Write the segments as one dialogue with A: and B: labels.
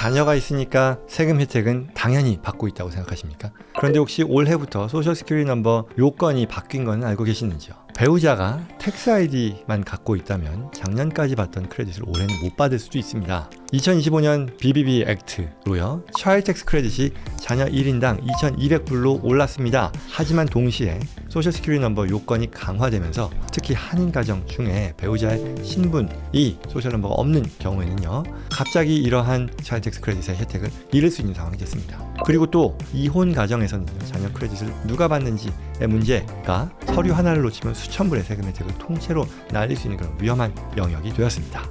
A: 자녀가 있으니까 세금 혜택은 당연히 받고 있다고 생각하십니까? 그런데 혹시 올해부터 소셜 시큐리티 넘버 요건이 바뀐 건 알고 계시는지요? 배우자가 텍스 아이디만 갖고 있다면 작년까지 받던 크레딧을 올해는 못 받을 수도 있습니다. 2025년 BBB 액트로요, 차일드 텍스 크레딧이 자녀 1인당 2,200불로 올랐습니다. 하지만 동시에 소셜 시큐리티 넘버 요건이 강화되면서 특히 한인 가정 중에 배우자의 신분이 소셜 넘버가 없는 경우에는요, 갑자기 이러한 차일드 텍스 크레딧의 혜택을 잃을 수 있는 상황이 됐습니다. 그리고 또 이혼 가정에서는요, 자녀 크레딧을 누가 받는지의 문제가 서류 하나를 놓치면 수천 불의 세금 혜택을 통째로 날릴 수 있는 그런 위험한 영역이 되었습니다.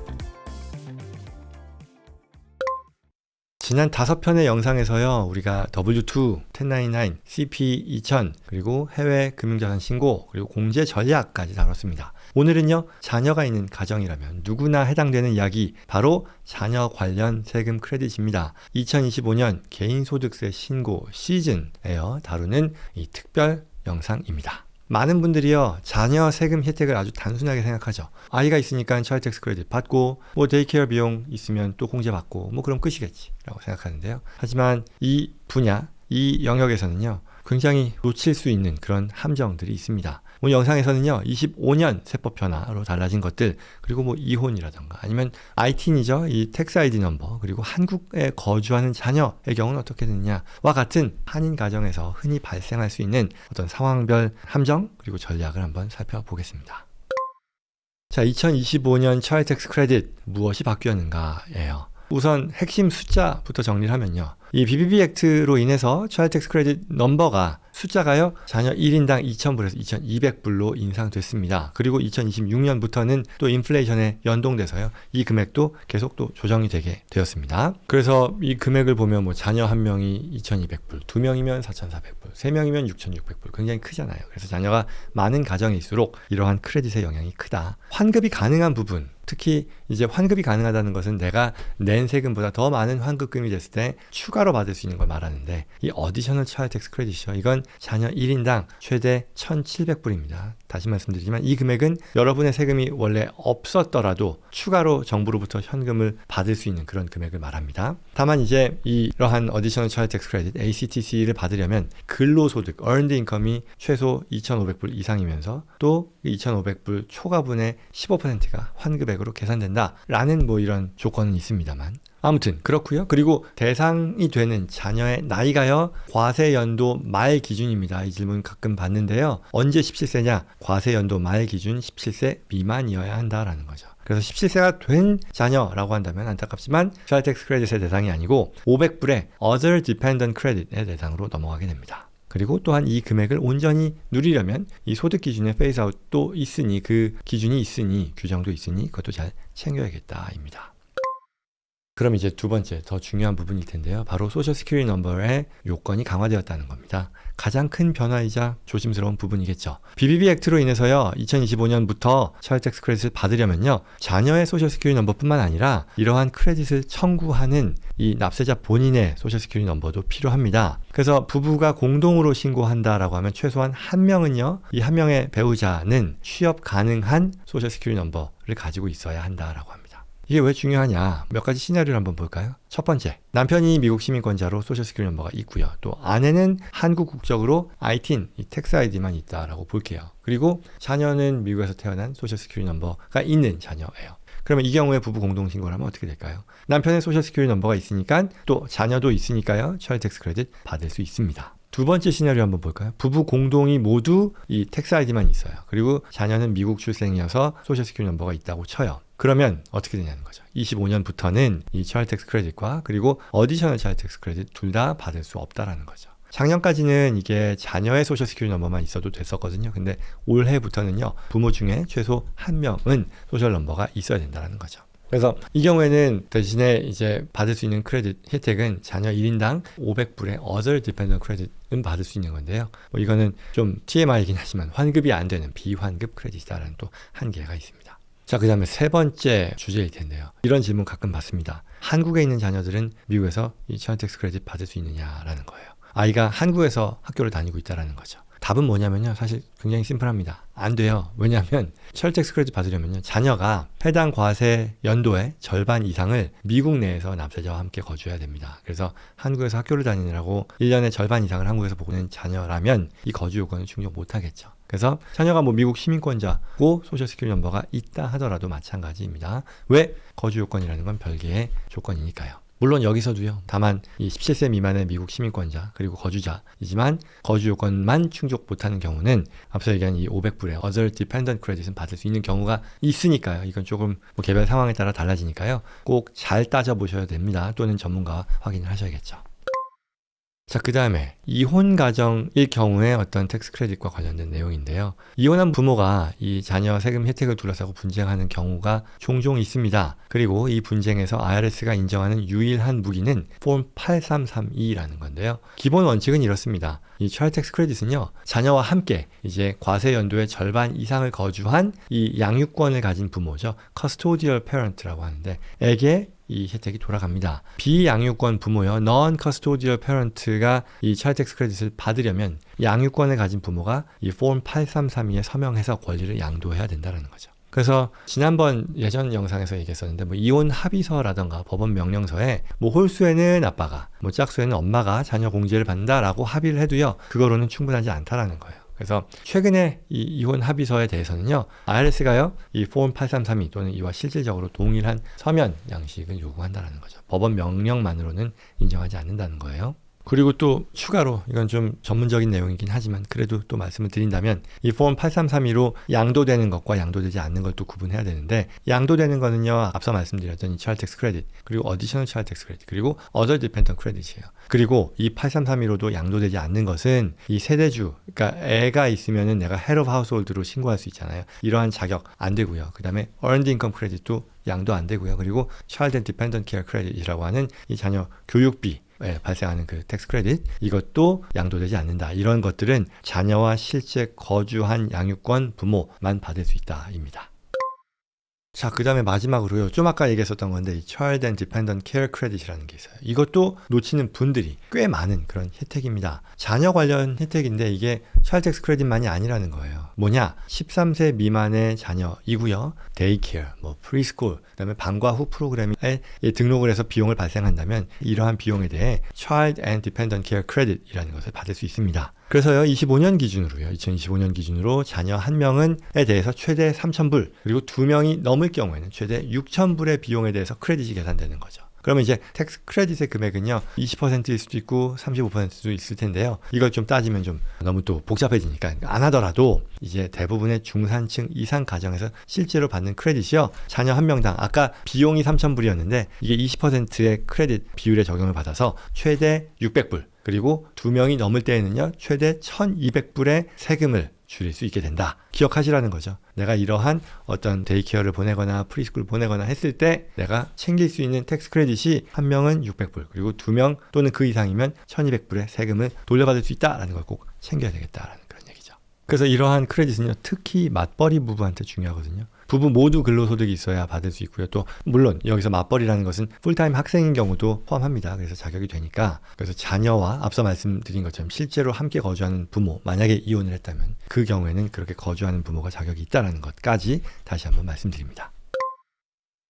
A: 지난 5편의 영상에서요, 우리가 W2, 1099, CP2000, 그리고 해외 금융자산 신고, 그리고 공제 전략까지 다뤘습니다. 오늘은요, 자녀가 있는 가정이라면 누구나 해당되는 이야기, 바로 자녀 관련 세금 크레딧입니다. 2025년 개인소득세 신고 시즌에요, 다루는 이 특별 영상입니다. 많은 분들이요, 자녀 세금 혜택을 아주 단순하게 생각하죠. 아이가 있으니까 차일드 텍스 크레딧 받고, 뭐 데이케어 비용 있으면 또 공제 받고, 뭐 그럼 끝이겠지 라고 생각하는데요. 하지만 이 분야, 이 영역에서는요, 굉장히 놓칠 수 있는 그런 함정들이 있습니다. 오늘 영상에서는요, 25년 세법 변화로 달라진 것들, 그리고 뭐 이혼이라던가 아니면 IT인이죠, 이 텍스 아이디 넘버, 그리고 한국에 거주하는 자녀의 경우는 어떻게 되느냐와 같은 한인 가정에서 흔히 발생할 수 있는 어떤 상황별 함정, 그리고 전략을 한번 살펴보겠습니다. 자, 2025년 차일드 텍스 크레딧 무엇이 바뀌었는가예요. 우선 핵심 숫자부터 정리를 하면요, 이 BBB 액트로 인해서 차일드 텍스 크레딧 넘버가 숫자가요, 자녀 1인당 2,000불에서 2,200불로 인상됐습니다. 그리고 2026년부터는 또 인플레이션에 연동돼서요, 이 금액도 계속 또 조정이 되게 되었습니다. 그래서 이 금액을 보면 뭐 자녀 1명이 2,200불, 2명이면 4,400불, 3명이면 6,600불, 굉장히 크잖아요. 그래서 자녀가 많은 가정일수록 이러한 크레딧의 영향이 크다. 환급이 가능한 부분, 특히 이제 환급이 가능하다는 것은 내가 낸 세금보다 더 많은 환급금이 됐을 때 추가로 받을 수 있는 걸 말하는데, 이 어디셔널 차일드 텍스 크레딧이요, 이건 자녀 1인당 최대 1,700불입니다. 다시 말씀드리지만 이 금액은 여러분의 세금이 원래 없었더라도 추가로 정부로부터 현금을 받을 수 있는 그런 금액을 말합니다. 다만 이제 이러한 어디셔널 차일드 텍스 크레딧 ACTC를 받으려면 근로소득 earned income이 최소 2,500불 이상이면서 또 2,500불 초과분의 15%가 환급액으로 계산된다라는 뭐 이런 조건은 있습니다만, 아무튼 그렇고요. 그리고 대상이 되는 자녀의 나이가요, 과세연도 말 기준입니다. 이 질문 가끔 받는데요. 언제 17세냐? 과세연도 말 기준 17세 미만이어야 한다라는 거죠. 그래서 17세가 된 자녀라고 한다면 안타깝지만 차일드 텍스 크레딧의 대상이 아니고 500불의 Other Dependent Credit의 대상으로 넘어가게 됩니다. 그리고 또한 이 금액을 온전히 누리려면 이 소득 기준의 페이스아웃도 있으니, 그 기준이 있으니, 규정도 있으니 그것도 잘 챙겨야겠다입니다. 그럼 이제 두 번째 더 중요한 부분일 텐데요, 바로 소셜 시큐리티 넘버의 요건이 강화되었다는 겁니다. 가장 큰 변화이자 조심스러운 부분이겠죠. BBB 액트로 인해서요, 2025년부터 차일드 텍스 크레딧을 받으려면요, 자녀의 소셜 시큐리티 넘버뿐만 아니라 이러한 크레딧을 청구하는 이 납세자 본인의 소셜 시큐리티 넘버도 필요합니다. 그래서 부부가 공동으로 신고한다라고 하면 최소한 한 명은요, 이 한 명의 배우자는 취업 가능한 소셜 시큐리티 넘버를 가지고 있어야 한다라고 합니다. 이게 왜 중요하냐, 몇 가지 시나리오를 한번 볼까요? 첫 번째, 남편이 미국 시민권자로 소셜 시큐리티 넘버가 있고요, 또 아내는 한국 국적으로 IT인, 이 텍스 아이디만 있다라고 볼게요. 그리고 자녀는 미국에서 태어난 소셜 시큐리티 넘버가 있는 자녀예요. 그러면 이 경우에 부부 공동 신고를 하면 어떻게 될까요? 남편의 소셜 시큐리티 넘버가 있으니까 또 자녀도 있으니까요, 차일드 텍스 크레딧 받을 수 있습니다. 두 번째 시나리오 한번 볼까요? 부부 공동이 모두 이 텍스 아이디만 있어요. 그리고 자녀는 미국 출생이어서 소셜 시큐리티 넘버가 있다고 쳐요. 그러면 어떻게 되냐는 거죠. 25년부터는 이 차일드 텍스 크레딧과 그리고 어디셔널 차일드 텍스 크레딧 둘 다 받을 수 없다라는 거죠. 작년까지는 이게 자녀의 소셜 시큐리티 넘버만 있어도 됐었거든요. 근데 올해부터는요, 부모 중에 최소 한 명은 소셜 넘버가 있어야 된다는 거죠. 그래서 이 경우에는 대신에 이제 받을 수 있는 크레딧 혜택은 자녀 1인당 500불의 Other Dependent Credit은 받을 수 있는 건데요. 뭐 이거는 좀 TMI이긴 하지만 환급이 안 되는 비환급 크레딧이라는 또 한계가 있습니다. 자, 그 다음에 세 번째 주제일 텐데요. 이런 질문 가끔 받습니다. 한국에 있는 자녀들은 미국에서 이 차일드 텍스 크레딧 받을 수 있느냐라는 거예요. 아이가 한국에서 학교를 다니고 있다라는 거죠. 답은 뭐냐면요. 사실 굉장히 심플합니다. 안 돼요. 왜냐하면 차일드 텍스 크레딧 받으려면요. 자녀가 해당 과세 연도의 절반 이상을 미국 내에서 납세자와 함께 거주해야 됩니다. 그래서 한국에서 학교를 다니느라고 1년의 절반 이상을 한국에서 보낸 자녀라면 이 거주 요건을 충족 못하겠죠. 그래서 자녀가 뭐 미국 시민권자고 소셜 시큐리티 넘버가 있다 하더라도 마찬가지입니다. 왜? 거주 요건이라는 건 별개의 조건이니까요. 물론 여기서도요. 다만 이 17세 미만의 미국 시민권자 그리고 거주자이지만 거주 요건만 충족 못하는 경우는 앞서 얘기한 이 500불의 Other Dependent Credit은 받을 수 있는 경우가 있으니까요. 이건 조금 뭐 개별 상황에 따라 달라지니까요. 꼭 잘 따져보셔야 됩니다. 또는 전문가와 확인을 하셔야겠죠. 자, 그 다음에 이혼 가정일 경우에 어떤 텍스 크레딧과 관련된 내용인데요. 이혼한 부모가 이 자녀 세금 혜택을 둘러싸고 분쟁하는 경우가 종종 있습니다. 그리고 이 분쟁에서 IRS가 인정하는 유일한 무기는 폼 8332라는 건데요. 기본 원칙은 이렇습니다. 이 차일드 텍스 크레딧은요, 자녀와 함께 이제 과세 연도의 절반 이상을 거주한 이 양육권을 가진 부모죠. custodial parent라고 하는데, 에게 이 혜택이 돌아갑니다. 비양육권 부모요, non-custodial parent가 이 차일드 텍스 크레딧을 받으려면 양육권을 가진 부모가 이 폼 8332에 서명해서 권리를 양도해야 된다는 거죠. 그래서 지난번 예전 영상에서 얘기했었는데 뭐 이혼 합의서라던가 법원 명령서에 뭐 홀수에는 아빠가 뭐 짝수에는 엄마가 자녀 공제를 받는다라고 합의를 해도요, 그거로는 충분하지 않다라는 거예요. 그래서 최근에 이 이혼 합의서에 대해서는요, IRS가요 이 폼 8332 또는 이와 실질적으로 동일한 서면 양식을 요구한다는 거죠. 법원 명령만으로는 인정하지 않는다는 거예요. 그리고 또 추가로 이건 좀 전문적인 내용이긴 하지만 그래도 또 말씀을 드린다면 이 폼 8332로 양도되는 것과 양도되지 않는 걸 또 구분해야 되는데, 양도되는 거는요 앞서 말씀드렸던 이 차일드 텍스 크레딧 그리고 어디셔널 차일드 텍스 크레딧 그리고 어더 디펜던트 크레딧이에요. 그리고 이 8332로도 양도되지 않는 것은 이 세대주, 그러니까 애가 있으면은 내가 헤드 오브 하우스홀드로 신고할 수 있잖아요. 이러한 자격 안 되고요. 그 다음에 earned income 크레딧도 양도 안 되고요. 그리고 child and dependent care credit이라고 하는 이 자녀 교육비 발생하는 그 텍스 크레딧, 이것도 양도되지 않는다. 이런 것들은 자녀와 실제 거주한 양육권 부모만 받을 수 있다입니다. 자, 그 다음에 마지막으로요. 좀 아까 얘기했었던 건데 이 Child and Dependent Care Credit이라는 게 있어요. 이것도 놓치는 분들이 꽤 많은 그런 혜택입니다. 자녀 관련 혜택인데 이게 Child Tax Credit만이 아니라는 거예요. 뭐냐? 13세 미만의 자녀이고요. 데이케어, 뭐 프리스쿨, 그다음에 방과 후 프로그램에 등록을 해서 비용을 발생한다면 이러한 비용에 대해 Child and Dependent Care Credit이라는 것을 받을 수 있습니다. 그래서요, 2025년 기준으로 자녀 한 명에 대해서 최대 3,000불, 그리고 2명이 넘을 경우에는 최대 6,000불의 비용에 대해서 크레딧이 계산되는 거죠. 그러면 이제 텍스 크레딧의 금액은요 20%일 수도 있고 35%도 있을 텐데요. 이걸 좀 따지면 좀 너무 또 복잡해지니까 안 하더라도 이제 대부분의 중산층 이상 가정에서 실제로 받는 크레딧이요, 자녀 한 명당 아까 비용이 3,000불이었는데 이게 20%의 크레딧 비율에 적용을 받아서 최대 600불, 그리고 2명이 넘을 때에는요 최대 1,200불의 세금을 줄일 수 있게 된다. 기억하시라는 거죠. 내가 이러한 어떤 데이케어를 보내거나 프리스쿨 보내거나 했을 때 내가 챙길 수 있는 텍스 크레딧이 한 명은 600불, 그리고 2명 또는 그 이상이면 1,200불의 세금을 돌려받을 수 있다라는 걸 꼭 챙겨야 되겠다라는 그런 얘기죠. 그래서 이러한 크레딧은요 특히 맞벌이 부부한테 중요하거든요. 부부 모두 근로소득이 있어야 받을 수 있고요. 또 물론 여기서 맞벌이라는 것은 풀타임 학생인 경우도 포함합니다. 그래서 자격이 되니까, 그래서 자녀와 앞서 말씀드린 것처럼 실제로 함께 거주하는 부모, 만약에 이혼을 했다면 그 경우에는 그렇게 거주하는 부모가 자격이 있다는 것까지 다시 한번 말씀드립니다.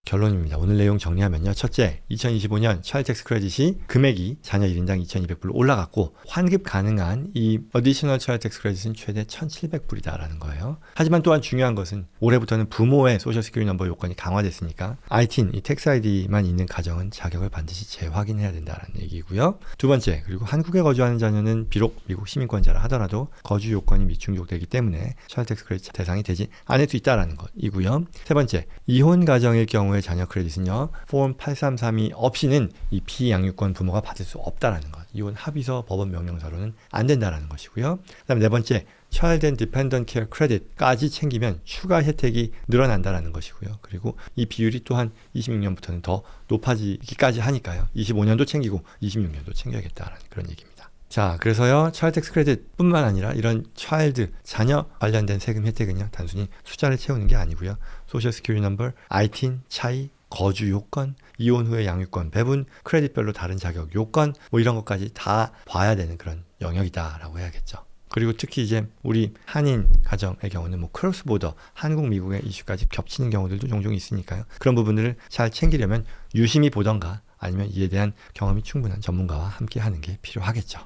A: 결론입니다. 오늘 내용 정리하면요. 첫째, 2025년 차일드 텍스 크레딧이 금액이 자녀 1인당 2,200불로 올라갔고 환급 가능한 이 어디셔널 차일드 텍스 크레딧은 최대 1,700불이다라는 거예요. 하지만 또한 중요한 것은 올해부터는 부모의 소셜 시큐리티 넘버 요건이 강화됐으니까 ITIN, 이 텍스 아이디만 있는 가정은 자격을 반드시 재확인해야 된다는 얘기고요. 두 번째, 그리고 한국에 거주하는 자녀는 비록 미국 시민권자라 하더라도 거주 요건이 미충족되기 때문에 차일드 텍스 크레딧 대상이 되지 않을 수 있다는 것이고요. 세 번째, 이혼 가정일 경우에 자녀 크레딧은요 폼 8332 없이는 이 비양육권 부모가 받을 수 없다라는 것, 이혼 합의서 법원 명령서로는 안 된다라는 것이고요. 그다음에 네 번째, Child and Dependent Care Credit까지 챙기면 추가 혜택이 늘어난다라는 것이고요. 그리고 이 비율이 또한 26년부터는 더 높아지기까지 하니까요 25년도 챙기고 26년도 챙겨야겠다라는 그런 얘기입니다. 자, 그래서요 차일드 텍스 크레딧 뿐만 아니라 이런 차일드, 자녀 관련된 세금 혜택은요 단순히 숫자를 채우는 게 아니고요, 소셜 시큐리티 넘버, ITIN, 차이, 거주 요건, 이혼 후의 양육권 배분, 크레딧별로 다른 자격 요건, 뭐 이런 것까지 다 봐야 되는 그런 영역이다라고 해야겠죠. 그리고 특히 이제 우리 한인 가정의 경우는 뭐 크로스 보더, 한국 미국의 이슈까지 겹치는 경우들도 종종 있으니까요. 그런 부분들을 잘 챙기려면 유심히 보던가 아니면 이에 대한 경험이 충분한 전문가와 함께 하는 게 필요하겠죠.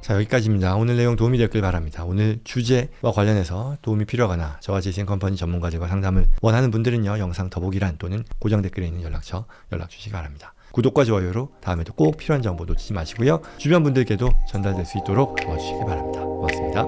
A: 자, 여기까지입니다. 오늘 내용 도움이 됐길 바랍니다. 오늘 주제와 관련해서 도움이 필요하거나 저와 제시앤 컴퍼니 전문가들과 상담을 원하는 분들은요, 영상 더보기란 또는 고정 댓글에 있는 연락처 연락 주시기 바랍니다. 구독과 좋아요로 다음에도 꼭 필요한 정보 놓치지 마시고요. 주변 분들께도 전달될 수 있도록 도와주시기 바랍니다. 고맙습니다.